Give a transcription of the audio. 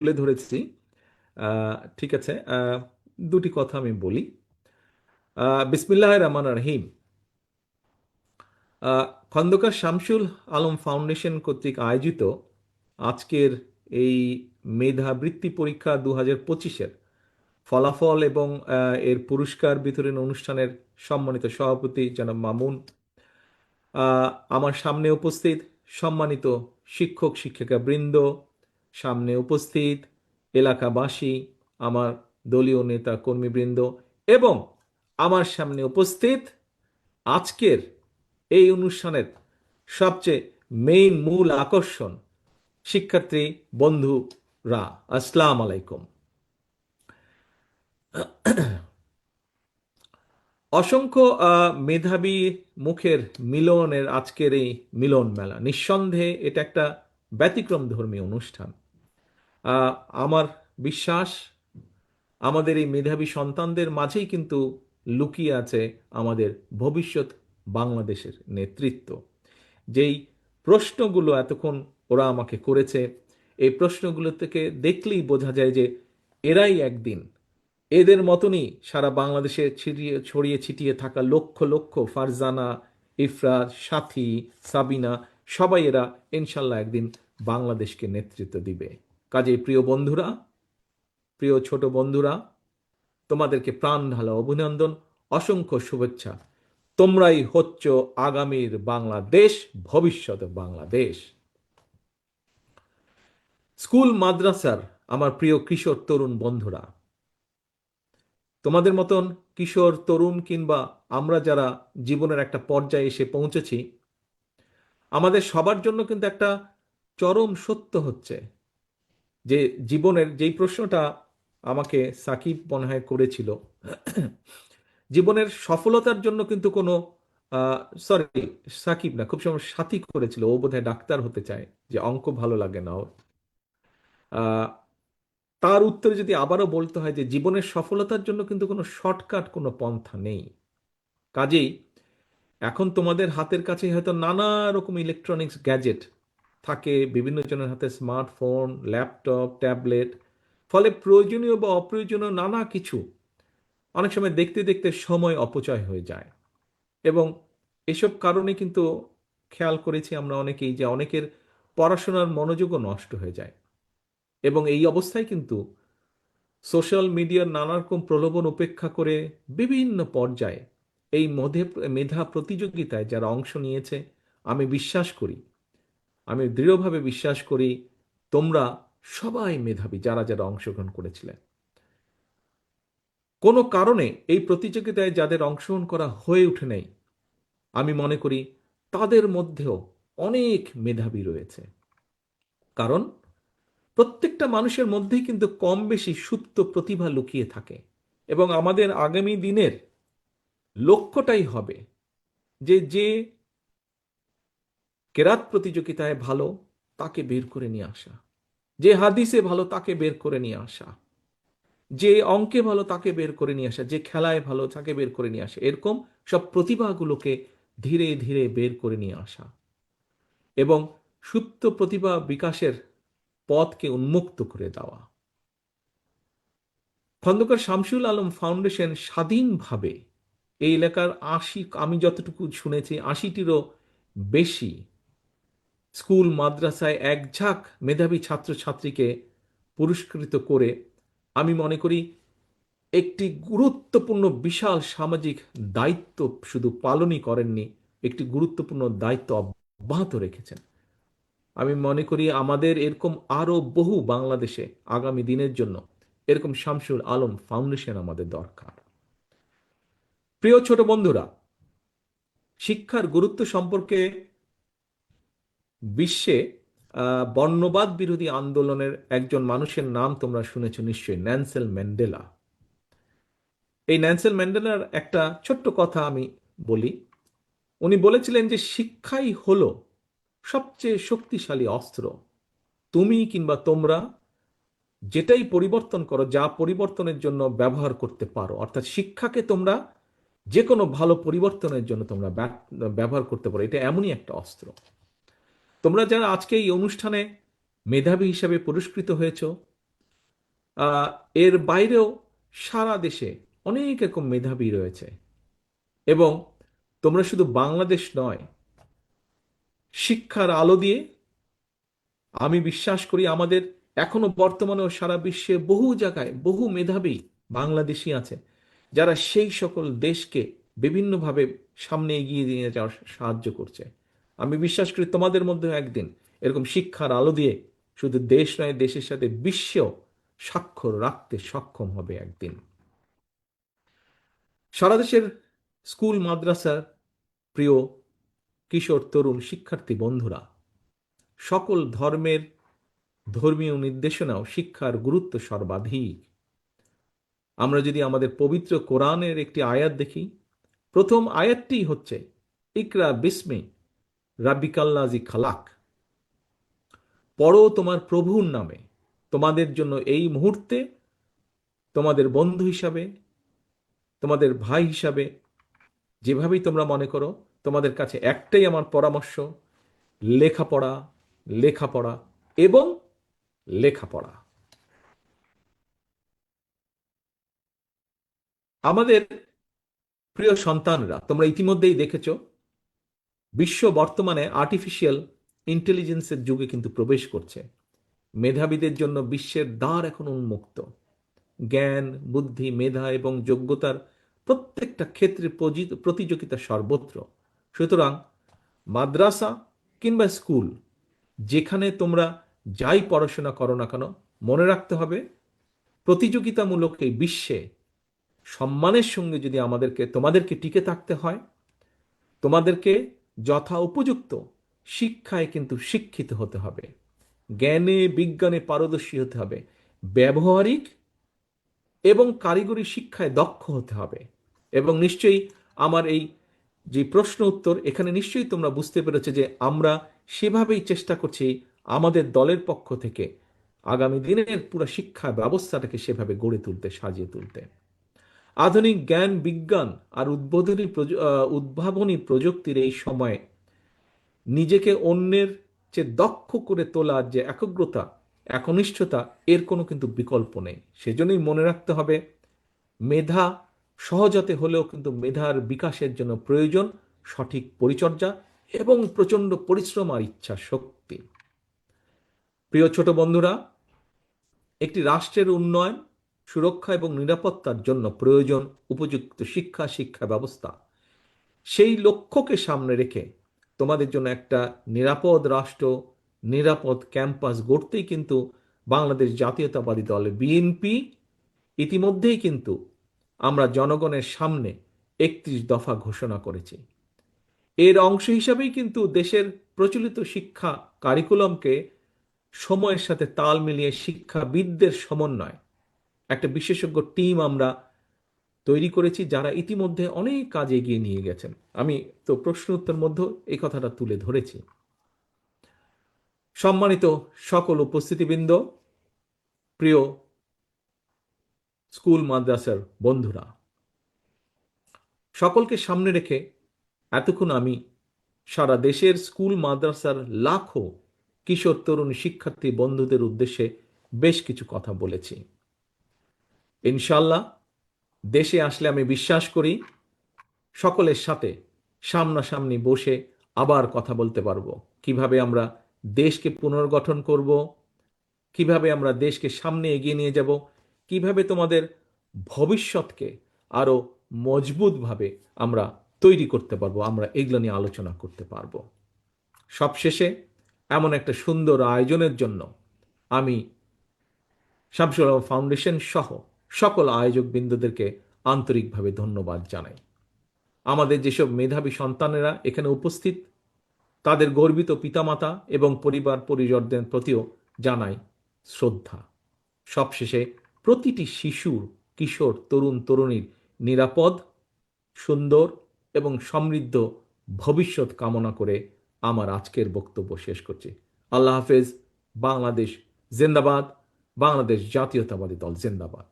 তুলে ধরেছি। ঠিক আছে, দুটি কথা আমি বলি। বিসমিল্লাহির রহমানির রহিম। খন্দকার শামসুল আলম ফাউন্ডেশন কর্তৃক আয়োজিত আজকের এই মেধাবৃত্তি পরীক্ষা 2025-এর ফলাফল এবং এর পুরস্কার বিতরণ অনুষ্ঠানের সম্মানিত সভাপতি জনাব মামুন, আমার সামনে উপস্থিত সম্মানিত শিক্ষক শিক্ষিকা বৃন্দ, সামনে উপস্থিত এলাকাবাসী, আমার দলীয় নেতা কর্মীবৃন্দ এবং আমার সামনে উপস্থিত আজকের এই অনুষ্ঠানের সবচেয়ে মূল আকর্ষণ শিক্ষার্থী বন্ধুরা, আসসালাম আলাইকুম। অসংখ্য মেধাবী মুখের মিলনের আজকের এই মিলন মেলা, নিঃসন্দেহে এটা একটা ব্যতিক্রম ধর্মী অনুষ্ঠান। আমার বিশ্বাস আমাদের এই মেধাবী সন্তানদের মাঝেই কিন্তু লুকিয়ে আছে আমাদের ভবিষ্যৎ বাংলাদেশের নেতৃত্ব। যেই প্রশ্নগুলো এতক্ষণ ওরা আমাকে করেছে, এই প্রশ্নগুলো থেকে দেখলেই বোঝা যায় যে এরাই একদিন এদের মতনই সারা বাংলাদেশে ছড়িয়ে ছিটিয়ে থাকা লক্ষ লক্ষ ফারজানা, ইফরাত, সাথী, সাবিনা, সবাই এরা ইনশাল্লাহ একদিন বাংলাদেশকে নেতৃত্ব দিবে। কাজেই প্রিয় বন্ধুরা, প্রিয় ছোট বন্ধুরা, তোমাদেরকে প্রাণ ঢালা অভিনন্দন, অসংখ্য শুভেচ্ছা। তোমরাই হচ্ছ আগামীর বাংলাদেশ, ভবিষ্যৎ বাংলাদেশ। স্কুল মাদ্রাসার আমার প্রিয় কিশোর তরুণ বন্ধুরা, তোমাদের মতন কিশোর তরুণ কিংবা আমরা যারা জীবনের একটা পর্যায়ে এসে পৌঁছেছি, আমাদের সবার জন্য কিন্তু একটা চরম সত্য হচ্ছে যে জীবনের যেই প্রশ্নটা আমাকে সাকিব মনে হয় করেছিল, জীবনের সফলতার জন্য কিন্তু কোনো সরি, সাকিব না, খুব সময় সাথী করেছিল, ও বোধহয় ডাক্তার হতে চায়, যে অঙ্ক ভালো লাগে না ওর। আহ, তার উত্তরে যদি আবারও বলতে হয় যে জীবনের সফলতার জন্য কিন্তু কোনো শর্টকাট, কোনো পন্থা নেই। কাজেই এখন তোমাদের হাতের কাছে হয়তো নানা রকম ইলেকট্রনিক্স গ্যাজেট থাকে, বিভিন্ন জনের হাতে স্মার্টফোন, ল্যাপটপ, ট্যাবলেট, ফলে প্রয়োজনীয় বা অপ্রয়োজনীয় নানা কিছু অনেক সময় দেখতে দেখতে সময় অপচয় হয়ে যায়। এবং এসব কারণে কিন্তু খেয়াল করেছি আমরা অনেকেই যে অনেকের পড়াশোনার মনোযোগও নষ্ট হয়ে যায়। এবং এই অবস্থায় কিন্তু সোশ্যাল মিডিয়ার নানা রকম প্রলোভন উপেক্ষা করে বিভিন্ন পর্যায়ে এই মেধা প্রতিযোগিতায় যারা অংশ নিয়েছে, আমি বিশ্বাস করি, আমি দৃঢ়ভাবে বিশ্বাস করি তোমরা সবাই মেধাবী যারা যারা অংশগ্রহণ করেছিলেন। কোনো কারণে এই প্রতিযোগিতায় যাদের অংশগ্রহণ করা হয়ে ওঠে নাই, আমি মনে করি তাদের মধ্যেও অনেক মেধাবী রয়েছে। কারণ প্রত্যেকটা মানুষের মধ্যেই কিন্তু কম বেশি সুপ্ত প্রতিভা লুকিয়ে থাকে। এবং আমাদের আগামী দিনের লক্ষ্যটাই হবে যে যে কেরাত প্রতিযোগিতায় ভালো তাকে বের করে নিয়ে আসা, যে হাদিসে ভালো তাকে বের করে নিয়ে আসা, যে অঙ্কে ভালো তাকে বের করে নিয়ে আসা, যে খেলায় ভালো তাকে বের করে নিয়ে আসা, এরকম সব প্রতিভাগুলোকে ধীরে ধীরে বের করে নিয়ে আসা এবং সুপ্ত প্রতিভা বিকাশের পথকে উন্মুক্ত করে দেওয়া। খন্দকার শামসুল আলম ফাউন্ডেশন স্বাধীনভাবে এই এলাকার আমি যতটুকু শুনেছি 80টিরও বেশি স্কুল মাদ্রাসায় একঝাঁক মেধাবী ছাত্রছাত্রীকে পুরস্কৃত করে আমি মনে করি একটি গুরুত্বপূর্ণ বিশাল সামাজিক দায়িত্ব শুধু পালনই করেননি, একটি গুরুত্বপূর্ণ দায়িত্ব অব্যাহত রেখেছেন। আমি মনে করি আমাদের এরকম আরো বহু বাংলাদেশে আগামী দিনের জন্য এরকম শামসুল আলম ফাউন্ডেশন আমাদের দরকার। প্রিয় ছোট বন্ধুরা, শিক্ষার গুরুত্ব সম্পর্কে বিশ্বে বর্ণবাদ বিরোধী আন্দোলনের একজন মানুষের নাম তোমরা শুনেছ নিশ্চয়ই, ন্যানসেল ম্যান্ডেলা। এই ন্যানসেল ম্যান্ডেলার একটা ছোট্ট কথা আমি বলি। উনি বলেছিলেন যে শিক্ষাই হলো সবচেয়ে শক্তিশালী অস্ত্র। তুমি কিংবা তোমরা যেটাই পরিবর্তন করো, যা পরিবর্তনের জন্য ব্যবহার করতে পারো, অর্থাৎ শিক্ষাকে তোমরা যে কোনো ভালো পরিবর্তনের জন্য তোমরা ব্যবহার করতে পারো, এটা এমনই একটা অস্ত্র। তোমরা যারা আজকে এই অনুষ্ঠানে মেধাবী হিসাবে পুরস্কৃত হয়েছ, আহ, এর বাইরেও সারা দেশে অনেক রকম মেধাবী রয়েছে। এবং তোমরা শুধু বাংলাদেশ নয়, শিক্ষার আলো দিয়ে আমি বিশ্বাস করি আমাদের এখনো বর্তমানেও সারা বিশ্বে বহু জায়গায় বহু মেধাবী বাংলাদেশি আছে, যারা সেই সকল দেশকে বিভিন্নভাবে সামনে এগিয়ে নিয়ে যাওয়ার সাহায্য করছে। আমি বিশ্বাস করি তোমাদের মধ্যেও একদিন এরকম শিক্ষার আলো দিয়ে শুধু দেশ নয়, দেশের সাথে বিশ্বেও স্বাক্ষর রাখতে সক্ষম হবে একদিন। সারা দেশের স্কুল মাদ্রাসার প্রিয় কিশোর তরুণ শিক্ষার্থী বন্ধুরা, সকল ধর্মের ধর্মীয় নির্দেশনাও শিক্ষার গুরুত্ব সর্বাধিক। আমরা যদি আমাদের পবিত্র কোরআনের একটি আয়াত দেখি, প্রথম আয়াতটি হচ্ছে ইকরা বিস্মি রাব্বিকাল্লাজি খালাক, পড়ো তোমার প্রভুর নামে। তোমাদের জন্য এই মুহূর্তে তোমাদের বন্ধু হিসাবে, তোমাদের ভাই হিসাবে, যেভাবেই তোমরা মনে করো, তোমাদের কাছে একটাই আমার পরামর্শ, লেখাপড়া, লেখাপড়া এবং লেখাপড়া। আমাদের প্রিয় সন্তানরা, তোমরা ইতিমধ্যেই দেখেছো বিশ্ব বর্তমানে আর্টিফিশিয়াল ইন্টেলিজেন্সের যুগে কিন্তু প্রবেশ করছে। মেধাবীদের জন্য বিশ্বের দ্বার এখন উন্মুক্ত। জ্ঞান, বুদ্ধি, মেধা এবং যোগ্যতার প্রত্যেকটা ক্ষেত্রে প্রতিযোগিতা সর্বত্র। সুতরাং মাদ্রাসা কিংবা স্কুল, যেখানে তোমরা যাই পড়াশোনা করো না কেন, মনে রাখতে হবে প্রতিযোগিতামূলক এই বিশ্বে সম্মানের সঙ্গে যদি তোমাদেরকে টিকে থাকতে হয়, তোমাদেরকে যথা উপযুক্ত শিক্ষায় কিন্তু শিক্ষিত হতে হবে, জ্ঞানে বিজ্ঞানে পারদর্শী হতে হবে, ব্যবহারিক এবং কারিগরি শিক্ষায় দক্ষ হতে হবে। এবং নিশ্চয়ই আমার এই যে প্রশ্ন উত্তর, এখানে নিশ্চয়ই তোমরা বুঝতে পেরেছো যে আমরা সেভাবেই চেষ্টা করছি আমাদের দলের পক্ষ থেকে আগামী দিনের পুরো শিক্ষা ব্যবস্থাটাকে সেভাবে গড়ে তুলতে, সাজিয়ে তুলতে। আধুনিক জ্ঞান, বিজ্ঞান আর উদ্ভাবনী প্রযুক্তির এই সময়ে নিজেকে অন্যের চেয়ে দক্ষ করে তোলার যে একগ্রতা, একনিষ্ঠতা, এর কোনো কিন্তু বিকল্প নেই। সেজন্যই মনে রাখতে হবে মেধা সহজতে হলেও কিন্তু মেধার বিকাশের জন্য প্রয়োজন সঠিক পরিচর্যা এবং প্রচণ্ড পরিশ্রম আর ইচ্ছা শক্তি। প্রিয় ছোট বন্ধুরা, একটি রাষ্ট্রের উন্নয়ন, সুরক্ষা এবং নিরাপত্তার জন্য প্রয়োজন উপযুক্ত শিক্ষা ব্যবস্থা। সেই লক্ষ্যকে সামনে রেখে তোমাদের জন্য একটা নিরাপদ রাষ্ট্র, নিরাপদ ক্যাম্পাস গড়তেই কিন্তু বাংলাদেশ জাতীয়তাবাদী দল বিএনপি ইতিমধ্যেই কিন্তু আমরা জনগণের সামনে 31 দফা ঘোষণা করেছি। এর অংশ হিসাবেই কিন্তু দেশের প্রচলিত শিক্ষা কারিকুলামকে সময়ের সাথে তাল মিলিয়ে শিক্ষাবিদদের সমন্বয় একটা বিশেষজ্ঞ টিম আমরা তৈরি করেছি, যারা ইতিমধ্যে অনেক কাজ এগিয়ে নিয়ে গেছেন। আমি তো প্রশ্ন উত্তর মধ্যে এই কথাটা তুলে ধরেছি। সম্মানিত সকল উপস্থিতিবৃন্দ, প্রিয় স্কুল মাদ্রাসার বন্ধুরা, সকলকে সামনে রেখে এতক্ষণ আমি সারা দেশের স্কুল মাদ্রাসার লাখো কিশোর তরুণ শিক্ষার্থী বন্ধুদের উদ্দেশ্যে বেশ কিছু কথা বলেছি। ইনশাল্লাহ দেশে আসলে আমি বিশ্বাস করি সকলের সাথে সামনাসামনি বসে আবার কথা বলতে পারবো, কিভাবে আমরা দেশকে পুনর্গঠন করব, কিভাবে আমরা দেশকে সামনে এগিয়ে নিয়ে যাব, কিভাবে তোমাদের ভবিষ্যৎকে আরো মজবুতভাবে আমরা তৈরি করতে পারবো, আমরা এগুলো নিয়ে আলোচনা করতে পারবো। সবশেষে এমন একটা সুন্দর আয়োজনের জন্য আমি শামসুল আলম ফাউন্ডেশন সহ সকল আয়োজক বৃন্দদেরকে আন্তরিকভাবে ধন্যবাদ জানাই। আমাদের যেসব মেধাবী সন্তানেরা এখানে উপস্থিত, তাদের গর্বিত পিতামাতা এবং পরিবার পরিজনদের প্রতিও জানাই শ্রদ্ধা। সবশেষে প্রতিটি শিশুর, কিশোর, তরুণ তরুণীর নিরাপদ, সুন্দর এবং সমৃদ্ধ ভবিষ্যৎ কামনা করে আমার আজকের বক্তব্য শেষ করছি। আল্লাহ হাফেজ। বাংলাদেশ জিন্দাবাদ। বাংলাদেশ জাতীয়তাবাদী দল জিন্দাবাদ।